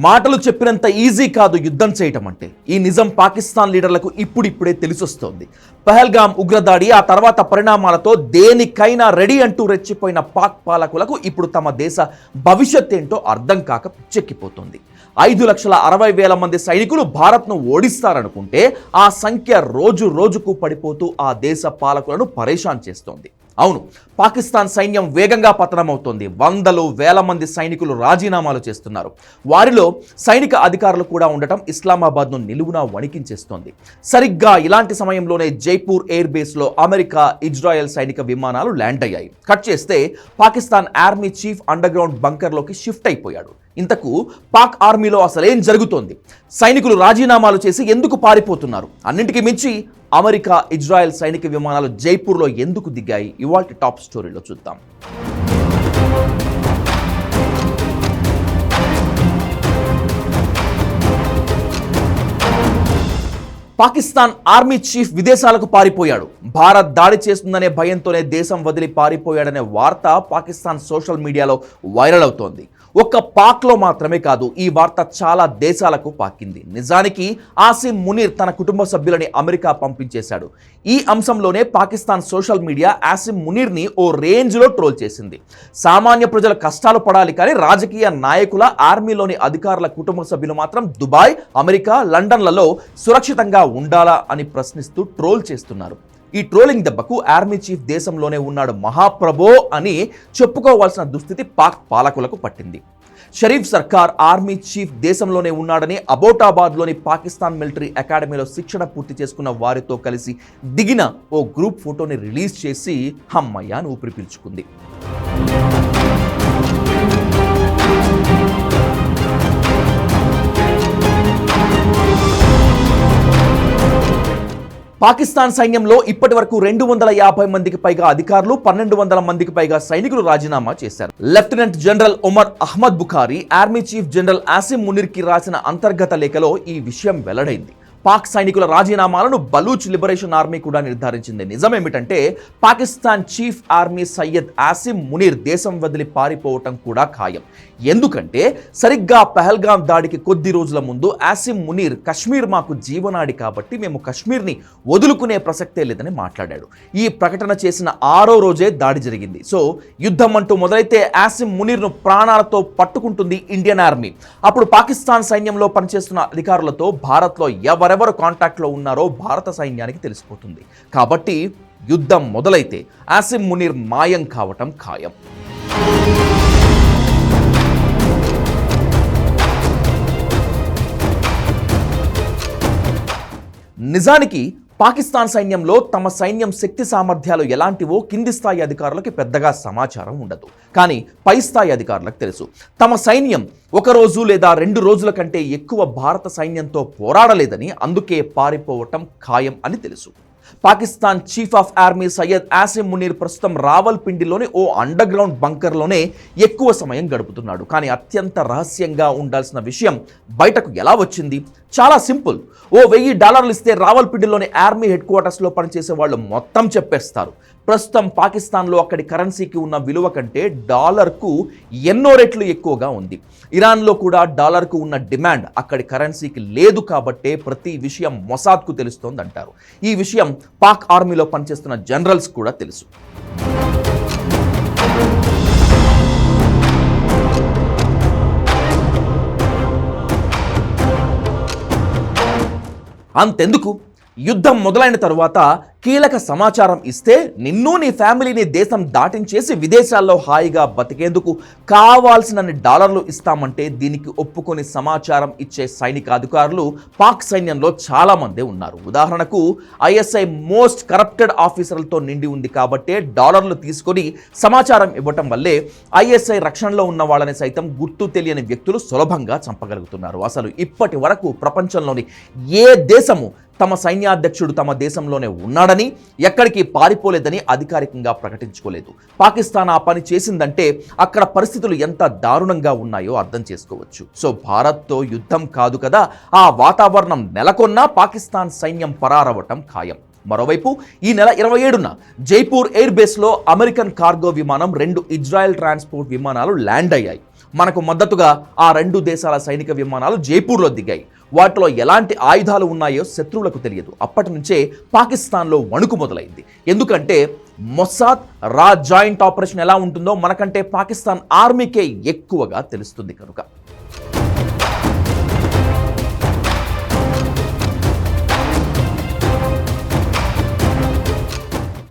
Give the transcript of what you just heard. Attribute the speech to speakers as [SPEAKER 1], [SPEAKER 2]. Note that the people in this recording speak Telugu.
[SPEAKER 1] మాటలు చెప్పినంత ఈజీ కాదు యుద్ధం చేయటం అంటే. ఈ నిజం పాకిస్తాన్ లీడర్లకు ఇప్పుడిప్పుడే తెలిసొస్తోంది. పహల్గామ్ ఉగ్రదాడి ఆ తర్వాత పరిణామాలతో దేనికైనా రెడీ అంటూ రెచ్చిపోయిన పాక్ పాలకులకు ఇప్పుడు తమ దేశ భవిష్యత్ ఏంటో అర్థం కాక పిచ్చెక్కిపోతుంది. 5,60,000 మంది సైనికులు భారత్ను ఓడిస్తారనుకుంటే ఆ సంఖ్య రోజు రోజుకు పడిపోతూ ఆ దేశ పాలకులను పరేషాన్ చేస్తోంది. అవును, పాకిస్తాన్ సైన్యం వేగంగా పతనమవుతోంది. వందలు వేల మంది సైనికులు రాజీనామాలు చేస్తున్నారు. వారిలో సైనిక అధికారులు కూడా ఉండటం ఇస్లామాబాద్ను నిలువునా వణికించేస్తోంది. సరిగ్గా ఇలాంటి సమయంలోనే జైపూర్ ఎయిర్ బేస్లో అమెరికా, ఇజ్రాయెల్ సైనిక విమానాలు ల్యాండ్ అయ్యాయి. కట్ చేస్తే Pakistan army chief underground బంకర్లోకి షిఫ్ట్ అయిపోయాడు. ఇంతకు పాక్ ఆర్మీలో అసలేం జరుగుతోంది? సైనికులు రాజీనామాలు చేసి ఎందుకు పారిపోతున్నారు? అన్నింటికీ మించి అమెరికా, ఇజ్రాయెల్ సైనిక విమానాలు జైపూర్లో ఎందుకు దిగాయి? ఇవాల్టి టాప్ స్టోరీలో చూద్దాం. పాకిస్తాన్ ఆర్మీ చీఫ్ విదేశాలకు పారిపోయాడు. భారత్ దాడి చేస్తుందనే భయంతోనే దేశం వదిలి పారిపోయాడనే వార్త పాకిస్తాన్ సోషల్ మీడియాలో వైరల్ అవుతోంది. ఒక్క పాక్లో మాత్రమే కాదు, ఈ వార్త చాలా దేశాలకు పాకింది. నిజానికి ఆసిమ్ మునీర్ తన కుటుంబ సభ్యులని అమెరికా పంపించేశాడు. ఈ అంశంలోనే పాకిస్తాన్ సోషల్ మీడియా ఆసిమ్ మునీర్ని ఓ రేంజ్లో ట్రోల్ చేసింది. సామాన్య ప్రజలు కష్టాలు పడాలి కానీ రాజకీయ నాయకుల, ఆర్మీలోని అధికారుల కుటుంబ సభ్యులు మాత్రం దుబాయ్, అమెరికా, లండన్లలో సురక్షితంగా ఉండాలా అని ప్రశ్నిస్తూ ట్రోల్ చేస్తున్నారు. ఈ ట్రోలింగ్ దెబ్బకు ఆర్మీ చీఫ్ దేశంలోనే ఉన్నాడు మహాప్రభో అని చెప్పుకోవాల్సిన దుస్థితి పాక్ పాలకులకు పట్టింది. షరీఫ్ సర్కార్ ఆర్మీ చీఫ్ దేశంలోనే ఉన్నాడని అబోటాబాద్లోని పాకిస్తాన్ మిలిటరీ అకాడమీలో శిక్షణ పూర్తి చేసుకున్న వారితో కలిసి దిగిన ఓ గ్రూప్ ఫోటోని రిలీజ్ చేసి హమ్మయ్యాను ఊపిరి పీల్చుకుంది. పాకిస్తాన్ సైన్యంలో ఇప్పటి వరకు 250 మందికి పైగా అధికారులు, 1200 మందికి పైగా సైనికులు రాజీనామా చేశారు. Lieutenant general Umar Ahmed Bukhari army chief general Asim మునీర్కి రాసిన అంతర్గత లేఖలో ఈ విషయం వెల్లడైంది. పాక్ సైనికుల రాజీనామాలను బలూచ్ లిబరేషన్ ఆర్మీ కూడా నిర్ధారించింది. నిజమేమిటంటే పాకిస్తాన్ చీఫ్ ఆర్మీ సయ్యద్ ఆసిమ్ మునీర్ దేశం వదిలి పారిపోవటం కూడా ఖాయం. ఎందుకంటే సరిగ్గా పహల్గామ్ దాడికి కొద్ది రోజుల ముందు ఆసిమ్ మునీర్ కశ్మీర్ మాకు జీవనాడి కాబట్టి మేము కశ్మీర్ని వదులుకునే ప్రసక్తే లేదని మాట్లాడాడు. ఈ ప్రకటన చేసిన 6వ రోజే దాడి జరిగింది. సో యుద్ధం అంటూ మొదలైతే ఆసిమ్ మునీర్ను ప్రాణాలతో పట్టుకుంటుంది ఇండియన్ ఆర్మీ. అప్పుడు పాకిస్తాన్ సైన్యంలో పనిచేస్తున్న అధికారులతో భారత్లో ఎవరెవరు కాంటాక్ట్లో ఉన్నారో భారత సైన్యానికి తెలిసిపోతుంది. కాబట్టి యుద్ధం మొదలైతే ఆసిమ్ మునీర్ మాయం కావటం ఖాయం. నిజానికి పాకిస్తాన్ సైన్యంలో తమ సైన్యం శక్తి సామర్థ్యాలు ఎలాంటివో కింది స్థాయి అధికారులకు పెద్దగా సమాచారం ఉండదు. కానీ పై స్థాయి అధికారులకు తెలుసు. తమ సైన్యం 1 రోజు లేదా 2 రోజుల కంటే ఎక్కువ భారత సైన్యంతో పోరాడలేదని, అందుకే పారిపోవటం ఖాయం అని తెలుసు. Pakistan chief of army Syed Asim Munir ప్రస్తుతం రావల్పిండిలోని ఓ అండర్ గ్రౌండ్ బంకర్లోనే ఎక్కువ సమయం గడుపుతున్నాడు. కానీ అత్యంత రహస్యంగా ఉండాల్సిన విషయం బయటకు ఎలా వచ్చింది? చాలా సింపుల్. ఓ $1000 ఇస్తే రావల్పిండిలోని ఆర్మీ హెడ్ క్వార్టర్స్లో పనిచేసే వాళ్ళు మొత్తం చెప్పేస్తారు. ప్రస్తుతం పాకిస్తాన్లో అక్కడి కరెన్సీకి ఉన్న విలువ కంటే డాలర్కు ఎన్నో రెట్లు ఎక్కువగా ఉంది. ఇరాన్లో కూడా డాలర్కు ఉన్న డిమాండ్ అక్కడి కరెన్సీకి లేదు కాబట్టే ప్రతి విషయం మొసాద్కు తెలుస్తోందంటారు. ఈ విషయం పాక్ ఆర్మీలో పనిచేస్తున్న జనరల్స్ కూడా తెలుసు. అంతెందుకు, యుద్ధం మొదలైన తరువాత కీలక సమాచారం ఇస్తే నిన్ను, నీ ఫ్యామిలీని దేశం దాటించేసి విదేశాల్లో హాయిగా బతికేందుకు కావాల్సినన్ని డాలర్లు ఇస్తామంటే దీనికి ఒప్పుకొని సమాచారం ఇచ్చే సైనిక అధికారులు పాక్ సైన్యంలో చాలా మందే ఉన్నారు. ఉదాహరణకు ఐఎస్ఐ మోస్ట్ కరప్టెడ్ ఆఫీసర్లతో నిండి ఉంది కాబట్టే డాలర్లు తీసుకొని సమాచారం ఇవ్వటం వల్లే ఐఎస్ఐ రక్షణలో ఉన్న వాళ్ళని సైతం గుర్తు తెలియని వ్యక్తులు సులభంగా చంపగలుగుతున్నారు. అసలు ఇప్పటి వరకు ప్రపంచంలోని ఏ దేశము తమ సైన్యాధ్యక్షుడు తమ దేశంలోనే ఉన్నాడని, ఎక్కడికి పారిపోలేదని అధికారికంగా ప్రకటించుకోలేదు. పాకిస్తాన్ ఆ పని చేసిందంటే అక్కడ పరిస్థితులు ఎంత దారుణంగా ఉన్నాయో అర్థం చేసుకోవచ్చు. సో భారత్తో యుద్ధం కాదు కదా, ఆ వాతావరణం నెలకొన్నా పాకిస్తాన్ సైన్యం పరారవటం ఖాయం. మరోవైపు ఈ నెల 27న జైపూర్ ఎయిర్ బేస్లో అమెరికన్ కార్గో విమానం, 2 ఇజ్రాయెల్ ట్రాన్స్పోర్ట్ విమానాలు ల్యాండ్ అయ్యాయి. మనకు మద్దతుగా ఆ 2 దేశాల సైనిక విమానాలు జైపూర్లో దిగాయి. వాటిలో ఎలాంటి ఆయుధాలు ఉన్నాయో శత్రువులకు తెలియదు. అప్పటి నుంచే పాకిస్తాన్లో వణుకు మొదలైంది. ఎందుకంటే మొసాద్ రా జాయింట్ ఆపరేషన్ ఎలా ఉంటుందో మనకంటే పాకిస్తాన్ ఆర్మీకే ఎక్కువగా తెలుస్తుంది కనుక.